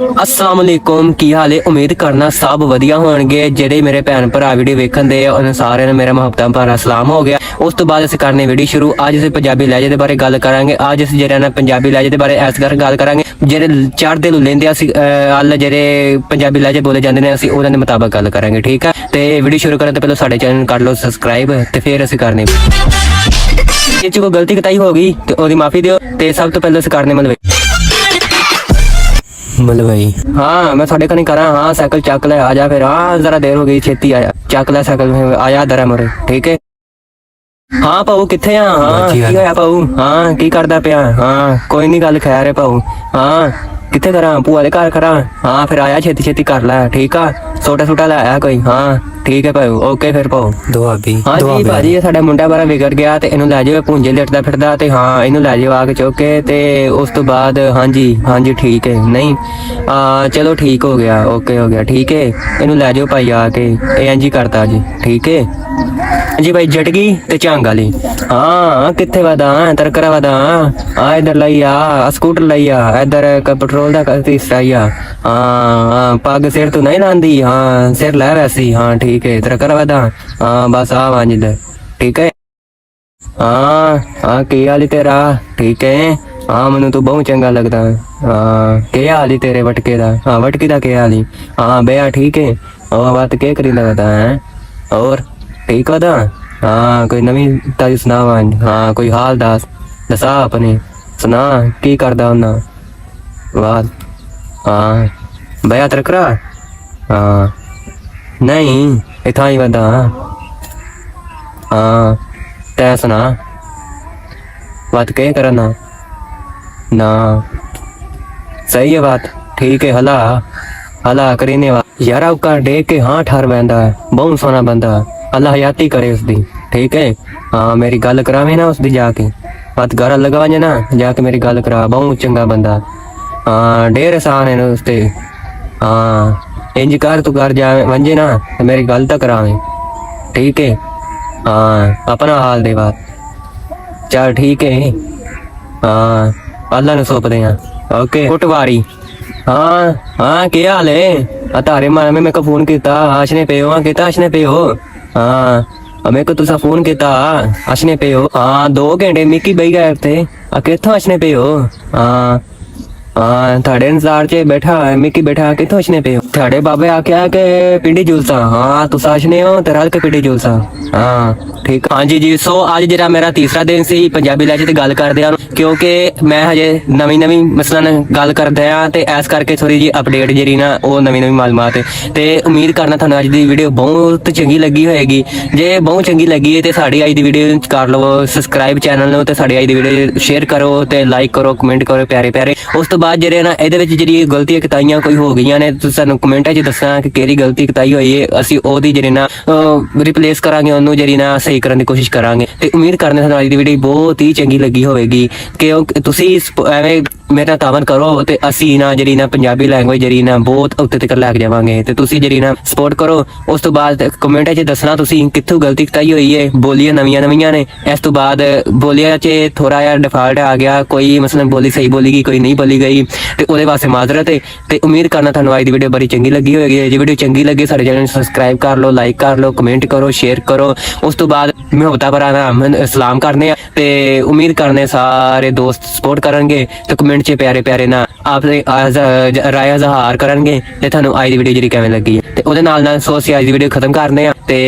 अस्सलाम वालेकुम की हाल है। उम्मीद करना सब वधिया होणगे। ਜਿਹੜੇ ਮੇਰੇ ਭੈਣ ਭਰਾ ਵੀਡੀਓ ਵੇਖਣ ਦੇ ਉਹਨਾਂ ਸਾਰਿਆਂ ਨੂੰ ਮੇਰਾ ਮੁਹੱਬਤਾਂ ਭਰਾ ਸਲਾਮ ਹੋ ਗਿਆ। ਉਸ ਤੋਂ ਬਾਅਦ ਅਸੀਂ ਕਰਨੇ ਵੀਡੀਓ ਸ਼ੁਰੂ। ਅੱਜ ਅਸੀਂ ਪੰਜਾਬੀ ਲਹਿਜੇ ਦੇ ਬਾਰੇ ਗੱਲ ਕਰਾਂਗੇ। ਅੱਜ ਅਸੀਂ ਜਿਹੜਾ ਨਾ ਪੰਜਾਬੀ ਲਹਿਜੇ ਦੇ ਬਾਰੇ ਇਸ ਕਰਕੇ ਗੱਲ ਕਰਾਂਗੇ ਜਿਹੜੇ ਚੜ੍ਹਦੇ ਨੂੰ ਲੈਂਦੇ ਅਸੀਂ ਅੱਲ ਜਿਹੜੇ ਪੰਜਾਬੀ ਲਹਿਜੇ ਬੋਲੇ ਜਾਂਦੇ ਨੇ ਅਸੀਂ ਉਹਨਾਂ ਦੇ ਮੁਤਾਬਕ ਗੱਲ ਕਰਾਂਗੇ, ਠੀਕ ਹੈ। ਤੇ ਵੀਡੀਓ ਸ਼ੁਰੂ ਕਰਨ ਤੋਂ ਪਹਿਲਾਂ ਸਾਡੇ ਚੈਨਲ ਨੂੰ ਕਰ ਲਓ ਸਬਸਕ੍ਰਾਈਬ ਤੇ ਫਿਰ ਅਸੀਂ ਕਰਨੇ ਜੇ ਚ ਕੋਈ ਗਲਤੀ ਕਤਾਈ ਹੋ ਗਈ ਤੇ ਉਹਦੀ ਮਾਫੀ ਦਿਓ। ਤੇ ਸਭ ਤੋਂ ਪਹਿਲਾਂ ਅਸੀਂ ਕਰਨੇ ਮਲਵਈ हाँ मैं थोड़े कहीं करा। हाँ साइकिल चक ले आजा फिर। हाँ जरा देर हो गई, छेती आया चक ले साइकिल आया दरा मोरे, ठीक है। हाँ पाऊ किथे आ? हाँ की होया पाऊ? हाँ की करदा पिया? हाँ कोई नहीं गल खैर है पाऊ। हाँ किथे करा? भूआ दे घर करा। हाँ फिर आया छेती छेती कर लै, ठीक आ। सोटा सूटा ले आया कोई? हाँ ठीक है भाऊ, ओके फिर पाऊ दुआबी। हाँ जी भाजी साडा मुंडा बारा विगड़ गया ते इनू लै जाओ भूंजे लिटदा फिरदा ते हाँ इनू लै जाओ आके चुक के ते उस तो बाद हाँ जी ठीक है। नहीं चलो ठीक हो गया, ओके हो गया, ठीक है। इनू लै जाओ भाई आके इंज ही करता जी, ठीक है जी भाई। जटगी ते झांग वाली हाँ किथे वदा तरकरा वदा? हाँ इधर लाई आ स्कूटर लाई आ इधर पेट्रोल दा तीसरा ही आ। हाँ पग सिर तू नहीं लांदी? हाँ सिर लै वैसी। हाँ ठीक है तरकरा वदा। हाँ बस आ वांज इधर, ठीक है। हाँ की हाल तेरा? ठीक है। हाँ मैनू तू बहुत चंगा लगता है। हाँ के हाल ही तेरे वटके दा? हाँ वटके दा के हाल ही? हाँ बेया ठीक है। और बात के करी लगता है और ठीक है दा? हाँ कोई नवी ताजी सुना वांज? हाँ कोई हाल दसा अपने सुना की करदा होना बात? हाँ बेया तरकरा? हाँ नहीं इथा ही वदा। हाँ तै सुना बात के करना ना सही है बात, ठीक है। हला करीने यार आपका देख के हाँ ठहर बंदा है, बहुत सोना बंदा, अल्लाह हयाती करे उसदी, ठीक है। हाँ मेरी गल करावे ना उसदी जाके बात गारा लगा ना जाके मेरी गल करा, बहुत चंगा बंदा। हाँ ढेर आसान है उसते। हाँ इंज कर तू घर जावे वंजे ना तो मेरी गल तो करावे, ठीक है। हाँ अपना हाल दे बात चल, ठीक है। हाँ अल्लाह ने सौंप दें, ओके कुटवारी। हाँ क्या हाल है? तारे मारे मेरे को फोन किया आशने पे हो? किता आशने पे हो? हाँ मेरे को तुसा फोन किया आशने पे हो? हाँ 2 घंटे मिकी बही गए थे कितों आशने पे हो? हाँ थाड़े इंतजार च बैठा मिकी बैठा कितों आशने पे हो? थाड़े बाबे आख्या के पिंडी जुलसा। हाँ तुसा आशने हो ते रल के पिंडी जुलसा। हाँ ठीक। हाँ जी सो आज जरा मेरा तीसरा दिन सी पंजाबी लहजे ते गल करदे आ क्योंकि मैं हजे नवी मसलन गल करदा आ ते इस करके थोड़ी जी अपडेट जेरी ना वो नवी मालूमात ते उम्मीद करना थानू अज दी वीडियो बहुत चंगी लगी होएगी। जे बहुत चंगी लगी है ते साडी अज दी वीडियो कर लो सबसक्राइब चैनल नु ते साडी अज दी वीडियो शेयर करो ते लाइक करो कमेंट करो प्यारे प्यारे। उस तो बाद जेरे ना इहदे विच जेरी गलतियां कताइयां कोई हो गईयां ने तुसीं सानू कमेंटां च दसना कि केड़ी गलती कताई होई है, असीं ओहदी जेरी ना रिप्लेस करांगे, ओनू जेरी ना सही करन दी कोशिश करांगे। ते उम्मीद करने थानू अज दी वीडियो बहुत ही चंगी लगी होवेगी कि तुसीं एवें मेरे नाल तावन करो ते असीं ना जेरी ना पंजाबी लैंग्वेज जेरी ना बहुत उत्ते तक लैके जावांगे ते तुसीं जेरी ना सपोर्ट करो। उस तो बाद कमेंटां च दसना तुसीं कित्थों गलती कताई होई है। बोलियां नवीं ने इस तो बाद बोलियां च थोड़ा जिहा डिफाल्ट आ गया, कोई मसलन बोली सही बोली गई कोई नहीं बोली गई ते ओहदे वास्ते माजरत है। ते उम्मीद करना थानू अज दी वीडियो बड़ी चंगी लगी होएगी। जे वीडियो चंगी लगी साडे चैनल नू सबसक्राइब कर लो, लाइक कर लो, कमेंट करो, शेयर करो। उस तो बाद मुहब्बतां भरा नाल सलाम करने आ ते उम्मीद करने सारे दोस्त सपोर्ट करनगे ते कमेंट च प्यारे प्यारे ना आपने राय ज़हार करनगे ते थानू अज दी वीडियो जेरी किवें लगी है ते ओहदे नाल नाल सो असीं अज दी वीडियो खत्म करने आ ते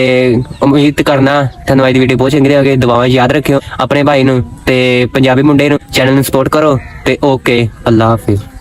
उम्मीद करना थानू अज दी वीडियो बहुत चंगी लगी। दुआवां याद रखियो अपने भाई नू ते पंजाबी मुंडे नू चैनल नू सपोर्ट करो ते ओके अल्लाह हाफिज़।